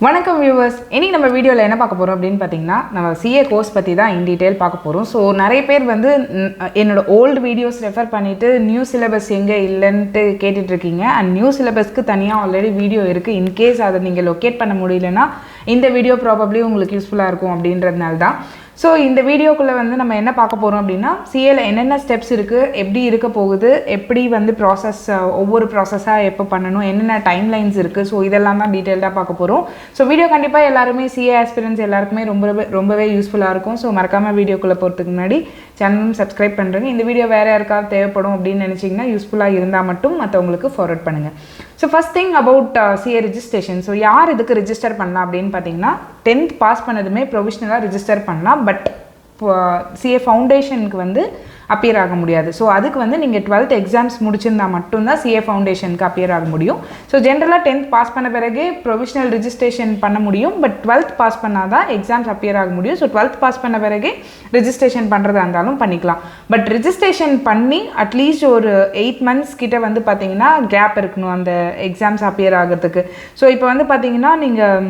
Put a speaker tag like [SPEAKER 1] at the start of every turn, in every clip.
[SPEAKER 1] வணக்கம் வியூவர்ஸ். இன்னைக்கு நம்ம வீடியோவில் என்ன பார்க்க போகிறோம் அப்படின்னு பார்த்தீங்கன்னா, நம்ம சிஏ கோர்ஸ் பற்றி தான் இன் டீட்டெயில் பார்க்க போகிறோம். ஸோ நிறைய பேர் வந்து என்னோட ஓல்டு வீடியோஸ் ரெஃபர் பண்ணிவிட்டு நியூ சிலபஸ் எங்கே இல்லைன்ட்டு கேட்டுட்ருக்கீங்க. அண்ட் நியூ சிலபஸ்க்கு தனியாக ஆல்ரெடி வீடியோ இருக்குது. இன்கேஸ் அதை நீங்கள் லொக்கேட் பண்ண முடியலன்னா இந்த வீடியோ ப்ராபப்ளி உங்களுக்கு யூஸ்ஃபுல்லாக இருக்கும் அப்படின்றதுனால தான். ஸோ இந்த வீடியோக்குள்ளே வந்து நம்ம என்ன பார்க்க போகிறோம் அப்படின்னா, சிஏல என்னென்ன ஸ்டெப்ஸ் இருக்குது, எப்படி இருக்க போகுது, எப்படி வந்து ப்ராசஸ் ஒவ்வொரு ப்ராசஸாக எப்போ பண்ணணும், என்னென்ன டைம் லைன்ஸ் இருக்குது, ஸோ இதெல்லாம் தான் டீட்டெயில்டாக பார்க்க போகிறோம். ஸோ வீடியோ கண்டிப்பாக எல்லாருமே சிஏ ஆஸ்பிரன்ஸ் எல்லாருக்குமே ரொம்பவே யூஸ்ஃபுல்லாக இருக்கும். ஸோ மறக்காமல் வீடியோக்குள்ளே போகிறதுக்கு முன்னாடி சேனலும் சப்ஸ்கிரைப் பண்ணுறேங்க. இந்த வீடியோ வேறு யாருக்காவது தேவைப்படும் அப்படின்னு நினச்சிங்கன்னா யூஸ்ஃபுல்லாக இருந்தால் மட்டும் மற்றவங்களுக்கு ஃபார்வர்ட் பண்ணுங்கள். So first thing about CA registration. So யார் இதுக்கு ரிஜிஸ்டர் பண்ணலாம் அப்படின்னு பார்த்தீங்கன்னா, 10th பாஸ் பண்ணதுமே ப்ரொவிஷ்னலாக ரிஜிஸ்டர் பண்ணலாம். பட் சிஏ ஃபவுண்டேஷனுக்கு வந்து அப்பியர் ஆக முடியாது. ஸோ அதுக்கு வந்து நீங்கள் 12th எக்ஸாம்ஸ் முடிச்சிருந்தால் மட்டும்தான் சிஏ ஃபவுண்டேஷனுக்கு அப்பியர் ஆக முடியும். ஸோ ஜென்ரலாக 10th பாஸ் பண்ண பிறகு ப்ரொவிஷ்னல் ரிஜிஸ்ட்ரேஷன் பண்ண முடியும். பட் 12th பாஸ் பண்ணால் தான் எக்ஸாம்ஸ் அப்பியர் ஆக முடியும். ஸோ 12th பாஸ் பண்ண பிறகு ரிஜிஸ்ட்ரேஷன் பண்ணுறதா இருந்தாலும் பண்ணிக்கலாம். பட் ரிஜிஸ்ட்ரேஷன் பண்ணி அட்லீஸ்ட் ஒரு 8 months கிட்ட வந்து பார்த்தீங்கன்னா கேப் இருக்கணும் அந்த எக்ஸாம்ஸ் அப்பியர் ஆகிறதுக்கு. ஸோ இப்போ வந்து பார்த்தீங்கன்னா நீங்கள்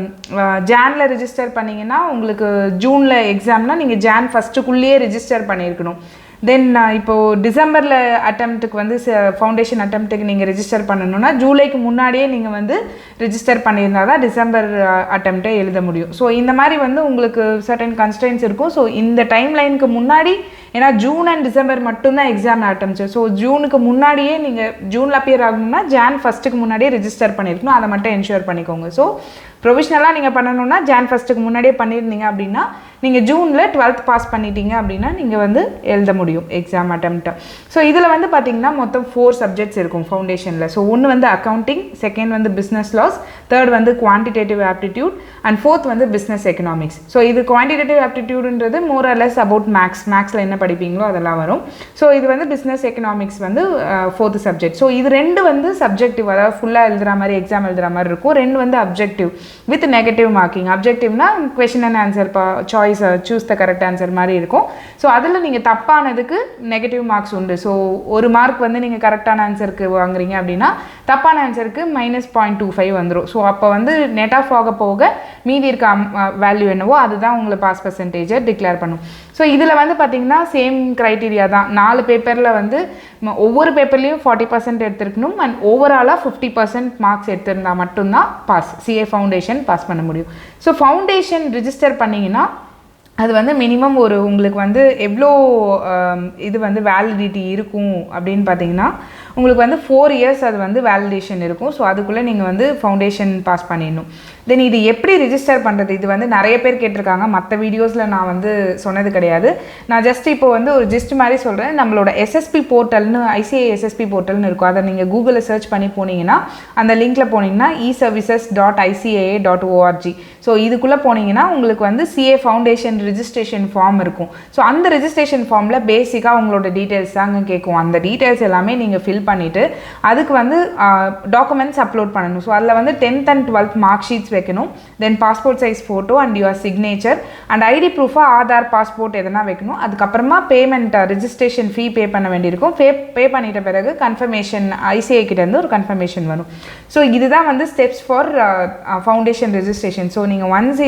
[SPEAKER 1] ஜானில் ரிஜிஸ்டர் பண்ணிங்கன்னா உங்களுக்கு ஜூனில் எக்ஸாம்னால் நீங்கள் ஜான் ஃபஸ்ட்டுக்குள்ளேயே ரிஜிஸ்டர் பண்ணியிருக்கணும். தென் இப்போது டிசம்பரில் அட்டெம்ப்ட்டுக்கு வந்து ஃபவுண்டேஷன் அட்டெம்ப்ட்டுக்கு நீங்கள் ரிஜிஸ்டர் பண்ணணுன்னா ஜூலைக்கு முன்னாடியே நீங்கள் வந்து ரிஜிஸ்டர் பண்ணியிருந்தால் தான் டிசம்பர் அட்டெம்ப்டை எழுத முடியும். ஸோ இந்த மாதிரி வந்து உங்களுக்கு சர்டன் கன்ஸ்ட்ரெயின்ஸ் இருக்கும். ஸோ இந்த டைம் லைனுக்கு முன்னாடி, ஏன்னா ஜூன் அண்ட் டிசம்பர் மட்டும்தான் எக்ஸாம் அட்டெம்ப்ட்ஸ். ஸோ ஜூனுக்கு முன்னாடியே நீங்கள் ஜூனில் அப்பியர் ஆகணும்னா ஜான் ஃபஸ்ட்டுக்கு முன்னாடியே ரிஜிஸ்டர் பண்ணியிருக்கணும். அதை மட்டும் என்ஷூர் பண்ணிக்கோங்க. ஸோ ப்ரொவிஷ்னலாக நீங்கள் பண்ணணுன்னா ஜான் ஃபஸ்ட்டுக்கு முன்னாடியே பண்ணியிருந்தீங்க அப்படின்னா நீங்கள் ஜூனில் 12th பாஸ் பண்ணிட்டீங்க அப்படின்னா நீங்கள் வந்து எழுத முடியும் எக்ஸாம் அட்டெம்ப்ட்டை. ஸோ இதில் வந்து பார்த்தீங்கன்னா மொத்தம் 4 சப்ஜெக்ட்ஸ் இருக்கும் ஃபவுண்டேஷனில். ஸோ ஒன்று வந்து அக்கௌண்டிங், செகண்ட் வந்து பிஸ்னஸ் லாஸ், தேர்ட் வந்து குவான்டிடேட்டிவ் ஆப்டிடியூட் அண்ட் ஃபோர்த் வந்து பிஸ்னஸ் எக்கனாமிக்ஸ். ஸோ இது குவான்டிடேட்டிவ் ஆப்டிடியூடுன்றது மோர் ஆர் லெஸ் அபவுட் மேக்ஸில் என்ன படிப்பீங்களோ அதெல்லாம் வரும். ஸோ இது வந்து பிஸ்னஸ் எக்கனாமிக்ஸ் வந்து 4th சப்ஜெக்ட். ஸோ இது 2 வந்து சப்ஜெக்டிவ், அதாவது ஃபுல்லாக எழுதுகிற மாதிரி எக்ஸாம் எழுதுகிற மாதிரி இருக்கும். 2 வந்து அப்ஜெக்டிவ் வித் நெகட்டிவ் மார்க்கிங். அப்ஜெக்டிவ்னா question and answer choice choose the correct answer மாதிரி இருக்கும். ஸோ அதில் நீங்கள் தப்பானதுக்கு நெகட்டிவ் மார்க்ஸ் உண்டு. ஸோ 1 மார்க் வந்து நீங்கள் கரெக்டான ஆன்சருக்கு வாங்குறீங்க அப்படின்னா தப்பான ஆன்சருக்கு -0.25 வந்துடும். ஸோ அப்போ வந்து நெட் ஆஃப் ஆக போக மீதி இருக்க வேல்யூ என்னவோ அதுதான் உங்களை பாஸ் பர்சன்டேஜை டிக்ளேர் பண்ணும். ஸோ இதில் வந்து பார்த்திங்கன்னா சேம் க்ரைட்டீரியா தான். 4 பேப்பரில் வந்து ஒவ்வொரு பேப்பர்லேயும் 40% எடுத்துருக்கணும். அண்ட் ஓவராலாக 50% மார்க்ஸ் எடுத்திருந்தால் மட்டும்தான் பாஸ், சிஏ ஃபவுண்டேஷன் பாஸ் பண்ண முடியும். ஸோ ஃபவுண்டேஷன் ரிஜிஸ்டர் பண்ணிங்கன்னா அது வந்து மினிமம் ஒரு உங்களுக்கு வந்து எவ்வளோ இது வந்து வேலிடிட்டி இருக்கும் அப்படின்னு பார்த்தீங்கன்னா உங்களுக்கு வந்து 4 years அது வந்து வேலிடேஷன் இருக்கும். ஸோ அதுக்குள்ளே நீங்கள் வந்து ஃபவுண்டேஷன் பாஸ் பண்ணிடணும். தென் இது எப்படி ரிஜிஸ்டர் பண்ணுறது, இது வந்து நிறைய பேர் கேட்டிருக்காங்க. மற்ற வீடியோஸில் நான் வந்து சொன்னது கிடையாது. நான் ஜஸ்ட் இப்போ வந்து ஒரு ஜிஸ்ட் மாதிரி சொல்கிறேன். நம்மளோட எஸ்எஸ்பி போர்ட்டல்னு, ஐசிஐ எஸ்எஸ்பி போர்ட்டல்னு இருக்கும். அதை நீங்கள் கூகுளில் சர்ச் பண்ணி போனீங்கன்னா அந்த லிங்க்கில் போனீங்கன்னா eservices.ica.org. ஸோ இதுக்குள்ளே போனீங்கன்னா உங்களுக்கு வந்து சிஏ ஃபவுண்டேஷன் ரிஜிஸ்ட்ரேஷன் ஃபார்ம் இருக்கும். ஸோ அந்த ரிஜிஸ்ட்ரேஷன் ஃபார்மில் பேசிக்காக உங்களோட டீட்டெயில்ஸ் தாங்க கேட்கும். அந்த டீட்டெயில்ஸ் எல்லாமே நீங்கள் ஃபில் பண்ணிவிட்டு அதுக்கு வந்து டாக்குமெண்ட்ஸ் அப்லோட் பண்ணணும். ஸோ அதில் வந்து 10th and 12th mark sheets வைக்கணும். Then passport size photo and your signature and ID ப்ரூஃபாக ஆதார், பாஸ்போர்ட் எதனா வைக்கணும். அதுக்கப்புறமா பேமெண்ட், ரிஜிஸ்ட்ரேஷன் ஃபீ பே பண்ண வேண்டியிருக்கும். பே பண்ணிட்ட பிறகு கன்ஃபர்மேஷன், ஐசிஐ கிட்டேருந்து ஒரு கன்ஃபர்மேஷன் வரும். ஸோ இதுதான் வந்து steps for foundation registration. So நீங்கள் ஒன்ஸ்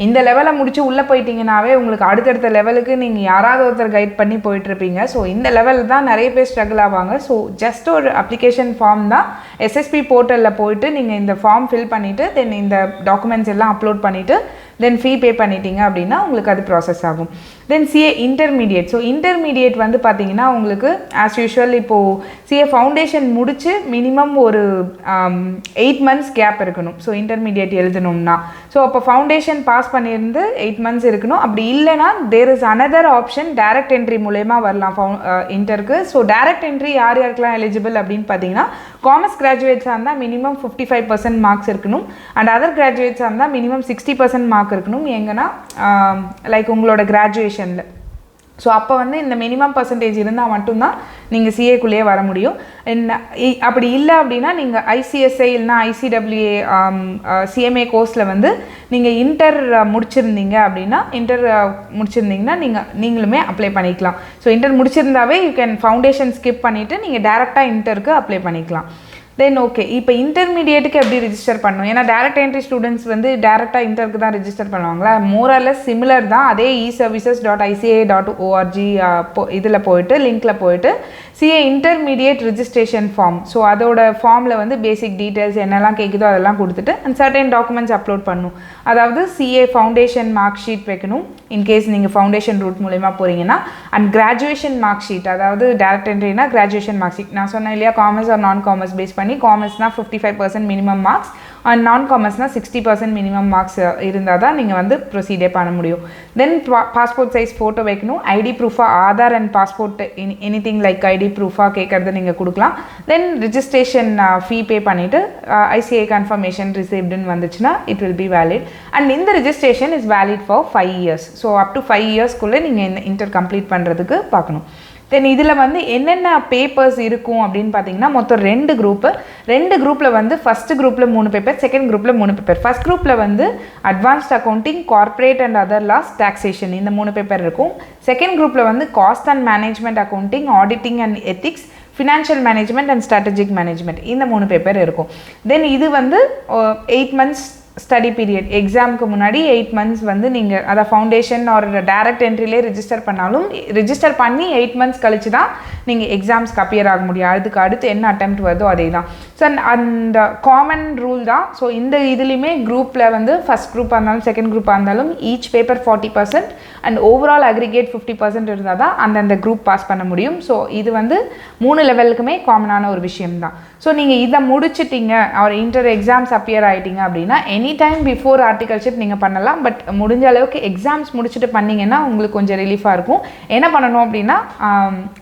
[SPEAKER 1] இந்த லெவலை முடிச்சு உள்ளே போயிட்டீங்கன்னாவே உங்களுக்கு அடுத்தடுத்த லெவலுக்கு நீங்கள் யாராவது ஒருத்தர் கைட் பண்ணி போயிட்டுருப்பீங்க. ஸோ இந்த லெவலில் தான் நிறைய பேர் ஸ்ட்ரகிள் ஆவாங்க. ஸோ ஜஸ்ட் ஒரு அப்ளிகேஷன் ஃபார்ம் தான். எஸ்எஸ்பி போர்ட்டலில் போயிட்டு நீங்கள் இந்த ஃபார்ம் ஃபில் பண்ணிவிட்டு தென் இந்த டாக்குமெண்ட்ஸ் எல்லாம் அப்லோட் பண்ணிவிட்டு தென் ஃபீ பே பண்ணிட்டீங்க அப்படின்னா உங்களுக்கு அது ப்ராசஸ் ஆகும். Then CA intermediate. So intermediate வந்து பார்த்தீங்கன்னா உங்களுக்கு ஆஸ் யூஷுவல் இப்போது சிஏ ஃபவுண்டேஷன் முடித்து மினிமம் ஒரு 8 months கேப் இருக்கணும். ஸோ இன்டர்மீடியேட் எழுதணும்னா ஸோ அப்போ ஃபவுண்டேஷன் பாஸ் பண்ணியிருந்து 8 months இருக்கணும். அப்படி இல்லைனா there is another option, direct entry மூலயமா வரலாம் இன்டருக்கு. ஸோ டைரக்ட் என்ட்ரி யார் யாருக்கெல்லாம் எலிஜிபிள் அப்படின்னு பார்த்தீங்கன்னா காமர்ஸ் கிராஜுவேட்ஸாக இருந்தால் மினிமம் 55% மார்க்ஸ் இருக்கணும். அண்ட் அதர் கிராஜுவேட்ஸாக இருந்தால் மினிமம் 60% மார்க் இருக்கணும். எங்கன்னா லைக் உங்களோட கிராஜுவேஷனில். ஸோ அப்போ வந்து இந்த மினிமம் பர்சன்டேஜ் இருந்தால் மட்டும்தான் நீங்கள் சிஏக்குள்ளேயே வர முடியும். அப்படி இல்லை அப்படின்னா நீங்கள் ஐசிஎஸ்ஐ இல்லைனா ஐசிடபிள்யூஏ சிஎம்ஏ கோர்ஸில் வந்து நீங்கள் இன்டர் முடிச்சிருந்தீங்க அப்படின்னா நீங்களுமே அப்ளை பண்ணிக்கலாம். ஸோ இன்டர் முடிச்சிருந்தாவே யூ கேன் ஃபவுண்டேஷன் ஸ்கிப் பண்ணிவிட்டு நீங்கள் டேரெக்டாக இன்டருக்கு அப்ளை பண்ணிக்கலாம். தென் ஓகே, இப்போ இன்டர்மீடியேட்டுக்கு எப்படி ரிஜிஸ்டர் பண்ணணும்? ஏன்னா டேரக்ட் என்ட்ரி ஸ்டூடெண்ட்ஸ் வந்து டேரெக்டாக இன்டருக்கு தான் ரிஜிஸ்டர் பண்ணுவாங்களா? மோரலஸ் சிமிலர் தான். அதே eservices.ica.org இதில் போயிட்டு லிங்க்கில் போயிட்டு CA intermediate registration form, so அதோட ஃபார்மில் வந்து பேசிக் டீட்டெயில்ஸ் என்னெல்லாம் கேட்குதோ அதெல்லாம் கொடுத்துட்டு அண்ட் சர்டன் டாக்குமெண்ட்ஸ் அப்லோட் பண்ணணும். அதாவது சிஏ ஃபவுண்டேஷன் மார்க் ஷீட் வைக்கணும் இன்கேஸ் நீங்கள் ஃபவுண்டேஷன் ரூட் மூலமா போகிறீங்கன்னா, அண்ட் கிராஜுவேஷன் மார்க் ஷீட், அதாவது டேரக்ட் என்ட்ரினா கிராஜுவேஷன் மார்க் ஷீட். நான் சொன்னேன் இல்லையா, காமர்ஸ் ஆர் நான் காமர்ஸ் பேஸ் பண்ணி, காமர்ஸ்னால் 55% மினிமம் மார்க்ஸ் அண்ட் நான் காமர்ஸ்னால் 60% மினிமம் மார்க்ஸ் இருந்தால் தான் நீங்கள் வந்து ப்ரொசீடே பண்ண முடியும். தென் பாஸ்போர்ட் சைஸ் ஃபோட்டோ வைக்கணும். ஐடி ப்ரூஃபாக Aadhaar and passport anything like ID ப்ரூஃபாக கேட்குறது நீங்கள் கொடுக்கலாம். தென் ரிஜிஸ்ட்ரேஷன் ஃபீ பே பண்ணிவிட்டு ஐசிஐ கன்ஃபர்மேஷன் ரிசீவ்டுன்னு வந்துச்சுன்னா it will be valid. And இந்த registration is valid for 5 years. So up to 5 yearsக்குள்ளே நீங்கள் இந்த இன்டர் கம்ப்ளீட் பண்ணுறதுக்கு பார்க்கணும். தென் இதில் வந்து என்னென்ன பேப்பர்ஸ் இருக்கும் அப்படின்னு பார்த்தீங்கன்னா, மொத்தம் 2 குரூப்பு. 2 குரூப்பில் வந்து ஃபஸ்ட்டு குரூப்பில் 3 பேப்பர், செகண்ட் குரூப்பில் 3 பேப்பர். ஃபஸ்ட் குரூப்பில் வந்து advanced accounting, corporate and other laws, taxation, இந்த 3 பேப்பர் இருக்கும். செகண்ட் குரூப்பில் வந்து cost and management accounting, auditing and ethics, financial management and strategic management, இந்த 3 பேப்பர் இருக்கும். தென் இது வந்து 8 months ஸ்டடி பீரியட். எக்ஸாமுக்கு முன்னாடி 8 months வந்து நீங்கள் அதை ஃபவுண்டேஷன் ஒரு டேரக்ட் என்ட்ரிலே ரிஜிஸ்டர் பண்ணாலும் ரிஜிஸ்டர் பண்ணி 8 months கழிச்சு தான் நீங்கள் எக்ஸாம்ஸ்க்கு அப்பியர் ஆக முடியும். அதுக்கு அடுத்து என்ன அட்டெம்ப்ட் வருதோ அதே தான். ஸோ அந்த காமன் ரூல் தான். ஸோ இந்த இதுலேயுமே குரூப்பில் வந்து ஃபஸ்ட் குரூப்பாக இருந்தாலும் செகண்ட் குரூப்பாக இருந்தாலும் each paper 40% and overall aggregate 50% இருந்தால் தான் அந்தந்த குரூப் பாஸ் பண்ண முடியும். ஸோ இது வந்து 3 லெவலுக்குமே காமனான ஒரு விஷயம் தான். ஸோ நீங்கள் இதை முடிச்சிட்டிங்க, ஒரு இன்டர் எக்ஸாம்ஸ் அப்பியர் ஆகிட்டிங்க அப்படின்னா எனி டைம் பிஃபோர் ஆர்டிகல்ஷிப் நீங்கள் பண்ணலாம். பட் முடிஞ்ச அளவுக்கு எக்ஸாம்ஸ் முடிச்சுட்டு பண்ணிங்கன்னா உங்களுக்கு கொஞ்சம் ரிலீஃபாக இருக்கும். என்ன பண்ணணும் அப்படின்னா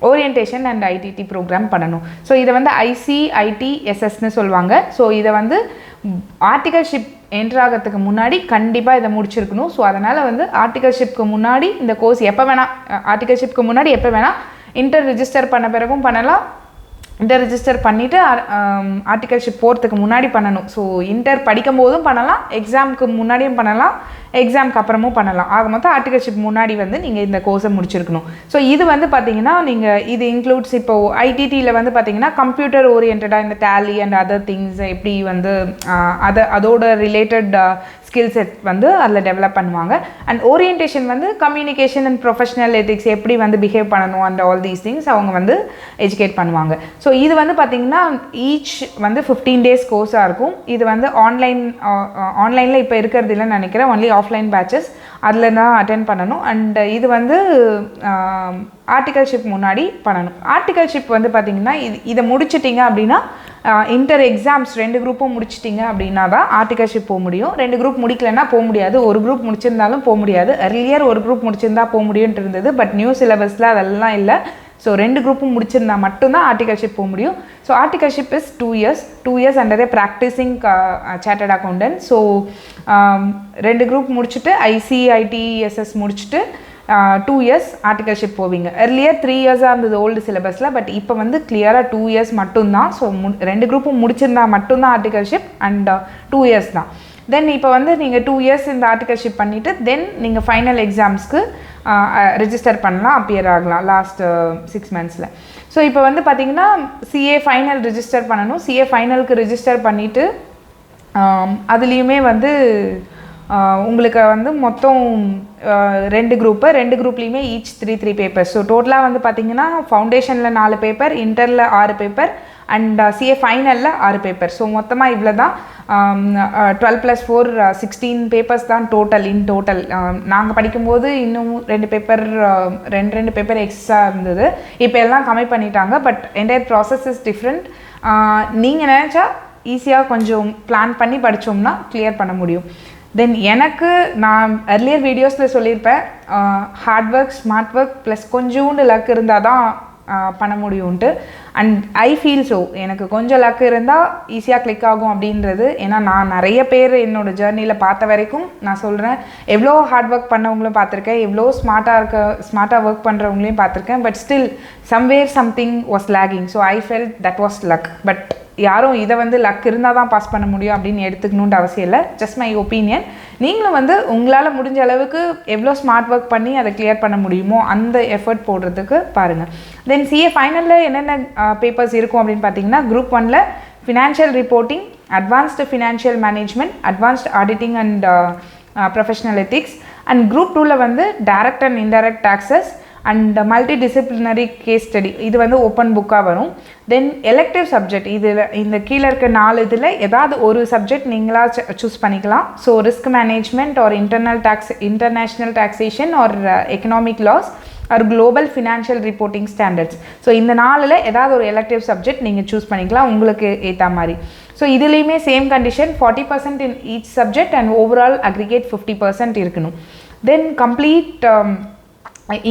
[SPEAKER 1] ஓரியன்டேஷன் அண்ட் ஐடிடி ப்ரோக்ராம் பண்ணணும். ஸோ இதை வந்து ICITSSன்னு சொல்லுவாங்க. ஸோ இதை வந்து ஆர்டிகல்ஷிப் என்ட்ராகிறதுக்கு முன்னாடி கண்டிப்பாக இதை முடிச்சிருக்கணும். ஸோ அதனால் வந்து ஆர்டிகல்ஷிப்க்கு முன்னாடி இந்த கோர்ஸ் எப்போ வேணால், ஆர்டிகல்ஷிப்க்கு முன்னாடி எப்போ வேணால், இன்டர் ரிஜிஸ்டர் பண்ண பிறகும் பண்ணலாம், இன்டர் ரிஜிஸ்டர் பண்ணிவிட்டு ஆர்டிகல்ஷிப் போகிறதுக்கு முன்னாடி பண்ணணும். ஸோ இன்டர் படிக்கும் போதும் பண்ணலாம், எக்ஸாமுக்கு முன்னாடியும் பண்ணலாம், எக்ஸாமுக்கு அப்புறமும் பண்ணலாம். ஆக மொத்தம் ஆர்டிகல்ஷிப் முன்னாடி வந்து நீங்கள் இந்த கோர்ஸை முடிச்சிருக்கணும். ஸோ இது வந்து பார்த்தீங்கன்னா நீங்கள் இது இன்க்ளூட்ஸ் இப்போது ஐடிடியில் வந்து பார்த்தீங்கன்னா கம்ப்யூட்டர் ஓரியன்டாக இந்த டேலி அண்ட் அதர் திங்ஸ் எப்படி வந்து அதோட ரிலேட்டட் ஸ்கில் செட் வந்து அதில் டெவலப் பண்ணுவாங்க. அண்ட் ஓரியன்டேஷன் வந்து கம்யூனிகேஷன் அண்ட் ப்ரொஃபஷனல் எத்திக்ஸ் எப்படி வந்து பிஹேவ் பண்ணணும் அண்ட் ஆல் தீஸ் திங்ஸ் அவங்க வந்து எஜுகேட் பண்ணுவாங்க. ஸோ இது வந்து பார்த்திங்கன்னா ஈச் வந்து 15 days கோர்ஸாக இருக்கும். இது வந்து ஆன்லைனில் இப்போ இருக்கிறது இல்லைன்னு நினைக்கிறேன், ஒன்லி ஆஃப்லைன் பேட்சஸ், அதில் தான் அட்டென்ட் பண்ணணும். அண்ட் இது வந்து ஆர்டிகல்ஷிப் முன்னாடி பண்ணணும். ஆர்டிகல்ஷிப் வந்து பார்த்திங்கன்னா இதை முடிச்சிட்டிங்க அப்படின்னா இன்டர் எக்ஸாம்ஸ் 2 குரூப்பும் முடிச்சிட்டிங்க அப்படின்னா தான் ஆர்டிகல்ஷிப் போக முடியும். 2 குரூப் முடிக்கலைன்னா போக முடியாது. ஒரு குரூப் முடிச்சிருந்தாலும் போக முடியாது. எர்லியர் ஒரு குரூப் முடிச்சிருந்தா போக முடியும்ட்டு இருந்தது. பட் நியூ சிலபஸில் அதெல்லாம் இல்லை. ஸோ 2 குரூப்பும் முடிச்சிருந்தா மட்டும்தான் ஆர்டிகல்ஷிப் போக முடியும். So articleship is 2 years under A practising chartered accountant. So 2 group முடிச்சுட்டு ICITSS முடிச்சுட்டு 2 years ஆர்டிகல்ஷிப் போவீங்க. எர்லியர் 3 yearsஆக இருந்தது ஓல்டு சிலபஸில். பட் இப்போ வந்து கிளியராக 2 years மட்டும்தான். ஸோ 2 குரூப்பும் முடிச்சிருந்தா மட்டும்தான் ஆர்டிகல்ஷிப் அண்ட் 2 years தான். தென் இப்போ வந்து நீங்கள் 2 years இந்த ஆர்டிகல்ஷிப் பண்ணிவிட்டு தென் நீங்கள் ஃபைனல் எக்ஸாம்ஸ்க்கு ரிஜிஸ்டர் பண்ணலாம், அப்பியர் ஆகலாம் லாஸ்ட் 6 monthsல. ஸோ இப்போ வந்து பார்த்திங்கன்னா சிஏ ஃபைனல் ரிஜிஸ்டர் பண்ணணும். சிஏ ஃபைனலுக்கு ரிஜிஸ்டர் பண்ணிவிட்டு அதுலேயுமே வந்து உங்களுக்கு வந்து மொத்தம் 2 குரூப்லேயுமே ஈச் 3 பேப்பர்ஸ். ஸோ டோட்டலாக வந்து பார்த்திங்கன்னா ஃபவுண்டேஷனில் 4 பேப்பர், இன்டரில் 6 பேப்பர் அண்ட் சிஏ ஃபைனலில் 6 பேப்பர். ஸோ மொத்தமாக இவ்வளோ தான். 12 + 4 16 பேப்பர்ஸ் தான் டோட்டல். நாங்கள் படிக்கும்போது இன்னும் 2 பேப்பர் எக்ஸ்ட்ரா இருந்தது. இப்போ எல்லாம் கம்மி பண்ணிட்டாங்க. But entire process is different. நீங்கள் நினச்சா ஈஸியாக கொஞ்சம் பிளான் பண்ணி படித்தோம்னா கிளியர் பண்ண முடியும். தென் எனக்கு நான் எர்லியர் வீடியோஸில் சொல்லியிருப்பேன், hard work, smart work plus கொஞ்சோண்டு லக் இருந்தால் தான் பண்ண முடியும்ன்ட்டு. அண்ட் ஐ ஃபீல் ஸோ எனக்கு கொஞ்சம் லக் இருந்தால் ஈஸியாக கிளிக் ஆகும் அப்படின்றது. ஏன்னா நான் நிறைய பேர் என்னோடய ஜேர்னியில் பார்த்த வரைக்கும் நான் சொல்கிறேன், எவ்வளோ ஹார்ட் ஒர்க் பண்ணவங்களும் பார்த்துருக்கேன், எவ்வளோ ஸ்மார்ட்டாக ஒர்க் பண்ணுறவங்களையும் பார்த்துருக்கேன். But still somewhere something was lagging. So I felt that was luck. But யாரும் இதை வந்து லக் இருந்தால் தான் பாஸ் பண்ண முடியும் அப்படின்னு எடுத்துக்கணுன்ற அவசியம் இல்லை. Just my opinion. நீங்களும் வந்து உங்களால் முடிஞ்ச அளவுக்கு எவ்வளோ ஸ்மார்ட் ஒர்க் பண்ணி அதை கிளியர் பண்ண முடியுமோ அந்த எஃபர்ட் போடுறதுக்கு பாருங்கள். தென் சிஏ ஃபைனலில் என்னென்ன பேப்பர்ஸ் இருக்கும் அப்படின்னு பார்த்தீங்கன்னா, குரூப் 1ல் financial reporting, advanced financial management, advanced auditing and professional ethics. And group 2ல வந்து direct and indirect taxes and multidisciplinary case study. இது வந்து ஓப்பன் புக்காக வரும். தென் எலெக்டிவ் சப்ஜெக்ட், இதில் இந்த கீழே இருக்க 4 இதில் ஏதாவது ஒரு சப்ஜெக்ட் நீங்களாக சூஸ் பண்ணிக்கலாம். So risk management or international taxation or economic laws or global financial reporting standards. So இந்த 4ல் ஏதாவது ஒரு எலெக்டிவ் சப்ஜெக்ட் நீங்கள் சூஸ் பண்ணிக்கலாம் உங்களுக்கு ஏற்ற மாதிரி. ஸோ இதுலேயுமே same condition 40% in each subject and overall aggregate 50% இருக்கணும். தென் கம்ப்ளீட்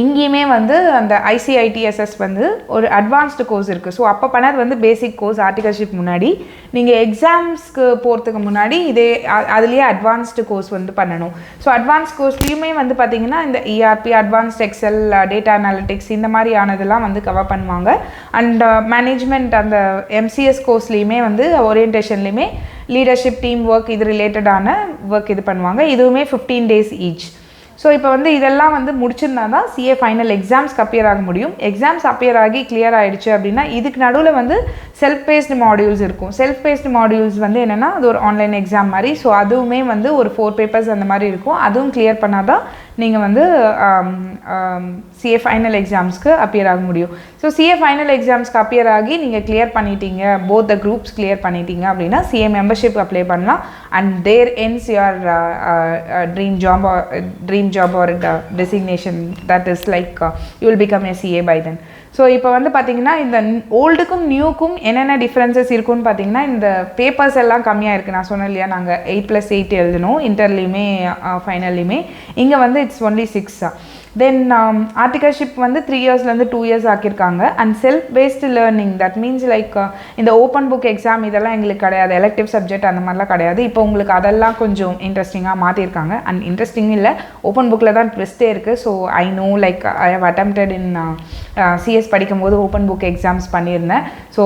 [SPEAKER 1] இங்கேயுமே வந்து அந்த ஐசிஐடிஎஸ்எஸ் வந்து ஒரு அட்வான்ஸ்டு கோர்ஸ் இருக்குது. ஸோ அப்போ பண்ணது வந்து பேசிக் கோர்ஸ் ஆர்டிகல்ஷிப் முன்னாடி. நீங்கள் எக்ஸாம்ஸ்க்கு போகிறதுக்கு முன்னாடி இதே அதுலேயே அட்வான்ஸ்டு கோர்ஸ் வந்து பண்ணணும். ஸோ அட்வான்ஸ் கோர்ஸ்லேயுமே வந்து பார்த்திங்கன்னா இந்த ERP, advanced Excel, data analytics இந்த மாதிரி ஆனதெல்லாம் வந்து கவர் பண்ணுவாங்க. அண்ட் மேனேஜ்மெண்ட் அந்த எம்சிஎஸ் கோர்ஸ்லேயுமே வந்து ஓரியன்டேஷன்லேயுமே லீடர்ஷிப், டீம் ஒர்க் இது ரிலேட்டடான ஒர்க் இது பண்ணுவாங்க. இதுவுமே 15 days ஈச். ஸோ இப்போ வந்து இதெல்லாம் வந்து முடிச்சிருந்தா தான் சிஏ ஃபைனல் எக்ஸாம்ஸ்க்கு அப்பியர் ஆக முடியும். எக்ஸாம்ஸ் அப்பியர் ஆகி கிளியர் ஆகிடுச்சு அப்படின்னா இதுக்கு நடுவில் வந்து செல்ஃப் பேஸ்டு மாடியூல்ஸ் இருக்கும். செல்ஃப் பேஸ்டு மாடியூல்ஸ் வந்து என்னென்னா அது ஒரு ஆன்லைன் எக்ஸாம் மாதிரி. ஸோ அதுவுமே வந்து ஒரு 4 papers அந்த மாதிரி இருக்கும். அதுவும் கிளியர் பண்ணால் தான் நீங்கள் வந்து சிஏ ஃபைனல் எக்ஸாம்ஸ்க்கு அப்பியர் ஆக முடியும். ஸோ சிஏ ஃபைனல் எக்ஸாம்ஸ்க்கு அப்பியர் ஆகி நீங்கள் கிளியர் பண்ணிட்டீங்க, போத் த குரூப்ஸ் கிளியர் பண்ணிட்டீங்க அப்படின்னா சிஏ மெம்பர்ஷிப் அப்ளை பண்ணலாம். And there ends your dream job or designation, that is like you will become a CA by then. So இப்போ வந்து பார்த்திங்கன்னா இந்த ஓல்டுக்கும் நியூக்கும் என்னென்ன டிஃப்ரென்சஸ் இருக்குன்னு பார்த்தீங்கன்னா இந்த பேப்பர்ஸ் எல்லாம் கம்மியாக இருக்குது. நான் சொன்னேன் இல்லையா, நாங்கள் 8+8 எழுதணும் இன்டர்லேயுமே ஃபைனல்லையுமே. இங்கே வந்து இட்ஸ் ஒன்லி 6. தென் ஆர்டிகல்ஷிப் வந்து 3 yearsலேருந்து 2 years ஆக்கியிருக்காங்க. And self paced learning, that means like இந்த ஓப்பன் புக் எக்ஸாம் இதெல்லாம் எங்களுக்கு கிடையாது, எலெக்டிவ் சப்ஜெக்ட் அந்த மாதிரிலாம் கிடையாது. இப்போ உங்களுக்கு அதெல்லாம் கொஞ்சம் இன்ட்ரெஸ்டிங்காக மாற்றிருக்காங்க. அண்ட் இன்ட்ரெஸ்டிங் இல்லை, ஓப்பன் புக்கில் தான் ட்விஸ்ட்டே இருக்குது. So I know like I have attempted in CS படிக்கும்போது ஓப்பன் புக் எக்ஸாம்ஸ் பண்ணியிருந்தேன். ஸோ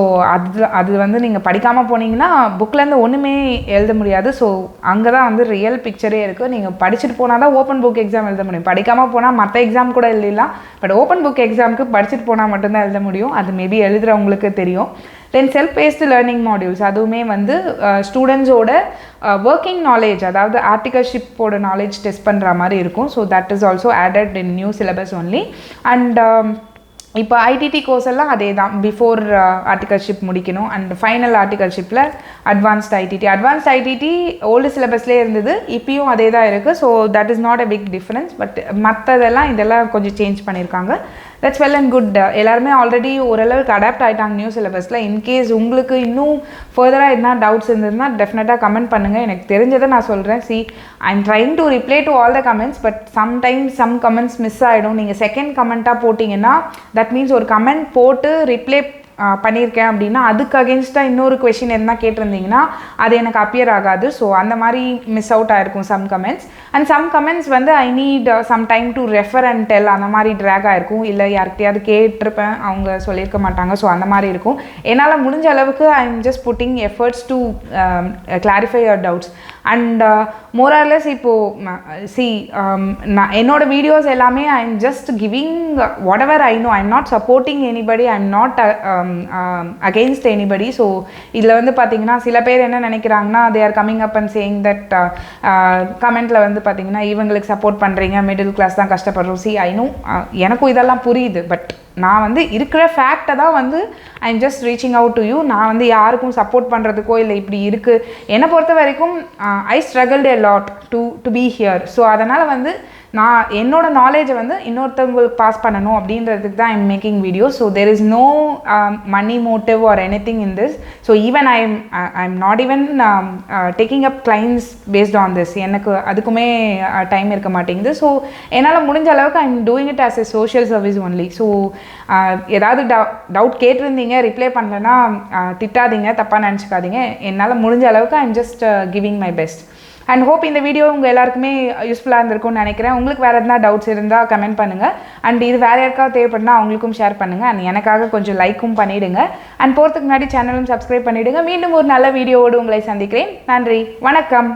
[SPEAKER 1] அது வந்து நீங்கள் படிக்காமல் போனீங்கன்னா புக்லேருந்து ஒன்றுமே எழுத முடியாது. ஸோ அங்கே தான் வந்து ரியல் பிக்சரே இருக்குது. நீங்கள் படிச்சுட்டு போனால் தான் ஓப்பன் புக் எக்ஸாம் எழுத முடியும். படிக்காமல் போனால் மற்ற எக்ஸாம் கூட எழுதலாம். பட் ஓப்பன் புக் எக்ஸாமுக்கு படிச்சுட்டு போனால் மட்டும்தான் எழுத முடியும். அது மேபி எழுதுகிறவங்களுக்கு தெரியும். தென் செல்ஃப் பேஸ்டு லேர்னிங் மாடியூல்ஸ், அதுவுமே வந்து ஸ்டூடெண்ட்ஸோட ஒர்க்கிங் நாலேஜ், அதாவது ஆர்டிகல்ஷிப்போட நாலேஜ் டெஸ்ட் பண்ணுற மாதிரி இருக்கும். So that is also added in new syllabus only. And இப்போ ஐடிடி கோர்ஸ் எல்லாம் அதே தான், பிஃபோர் ஆர்டிகல்ஷிப் முடிக்கணும். அண்ட் ஃபைனல் ஆர்டிகல்ஷிப்பில் அட்வான்ஸ்ட் ஐடிடி ஓல்டு சிலபஸ்லேயே இருந்தது, இப்பயும் அதே தான் இருக்குது. So that is not a big difference. But மற்றதெல்லாம் இதெல்லாம் கொஞ்சம் சேஞ்ச் பண்ணியிருக்காங்க. That's well and good. எல்லாருமே ஆல்ரெடி ஓரளவுக்கு அடாப்ட் ஆகிட்டாங்க நியூ சிலபஸில். இன்கேஸ் உங்களுக்கு இன்னும் ஃபர்தராக எதுனா டவுட்ஸ் இருந்ததுன்னா டெஃபினட்டாக கமெண்ட் பண்ணுங்கள். எனக்கு தெரிஞ்சதை நான் சொல்கிறேன். I am trying to reply to all the comments, but sometimes some comments miss ஆகிடும். நீங்கள் செகண்ட் கமெண்ட்டாக போட்டிங்கன்னா தட் மீன்ஸ் ஒரு கமெண்ட் போட்டு ரிப்ளை பண்ணியிருக்கேன் அப்படின்னா அதுக்கு அகேன்ஸ்டாக இன்னொரு கொஷின் எதுனா கேட்டிருந்தீங்கன்னா அது எனக்கு அப்பியர் ஆகாது. ஸோ அந்த மாதிரி மிஸ் அவுட் ஆகிருக்கும் some comments. And some comments வந்து I need some time to refer and tell, அந்த மாதிரி ட்ராக் ஆகிருக்கும். இல்லை யார்கிட்டையாவது கேட்டிருப்பேன், அவங்க சொல்லியிருக்க மாட்டாங்க. ஸோ அந்த மாதிரி இருக்கும். என்னால் முடிஞ்ச அளவுக்கு I am just putting efforts to clarify your doubts. And more or less இப்போது நான் என்னோட வீடியோஸ் எல்லாமே I am just giving whatever I know. I am not supporting anybody, I am not against anybody. So இதில் வந்து பார்த்தீங்கன்னா சில பேர் என்ன நினைக்கிறாங்கன்னா, they are coming up and saying that கமெண்ட்டில் வந்து பார்த்தீங்கன்னா இவங்களுக்கு சப்போர்ட் பண்ணுறீங்க, மிடில் கிளாஸ் தான் கஷ்டப்படுறோம். ஐ நோ, எனக்கும் இதெல்லாம் புரியுது. பட் நான் வந்து இருக்கிற ஃபேக்டை தான் வந்து ஐ am just reaching out to you. நான் வந்து யாருக்கும் சப்போர்ட் பண்ணுறதுக்கோ இல்லை இப்படி இருக்குது. என்னை பொறுத்த வரைக்கும் I struggled a lot to be here. So அதனால் வந்து நான் என்னோட நாலேஜை வந்து இன்னொருத்தவங்களுக்கு பாஸ் பண்ணணும் அப்படின்றதுக்கு தான் I'm making video. So there is no money motive or anything in this. So even I am not even taking up clients based on this. எனக்கு அதுக்குமே டைம் இருக்க மாட்டேங்குது. ஸோ என்னால் முடிஞ்ச அளவுக்கு I am doing it as a social service only. So ஏதாவது doubt கேட்டிருந்தீங்க, reply பண்ணலன்னா திட்டாதீங்க, தப்பாக நினச்சிக்காதீங்க. என்னால் முடிஞ்ச அளவுக்கு I am just giving my best. And hope இந்த வீடியோ உங்கள் எல்லாருக்குமே யூஸ்ஃபுல்லாக இருந்திருக்கும்னு நினைக்கிறேன். உங்களுக்கு வேறு எதுனா டவுட்ஸ் இருந்தால் கமெண்ட் பண்ணுங்கள். அண்ட் இது வேறு யாருக்காவது தேவைப்படுனா அவங்களுக்கும் ஷேர் பண்ணுங்கள். அண்ட் எனக்காக கொஞ்சம் லைக்கும் பண்ணிவிடுங்க. அண்ட் போகிறதுக்கு முன்னாடி சேனலும் சப்ஸ்கிரைப் பண்ணிவிடுங்க. மீண்டும் ஒரு நல்ல வீடியோவோடு உங்களை சந்திக்கிறேன். நன்றி, வணக்கம்.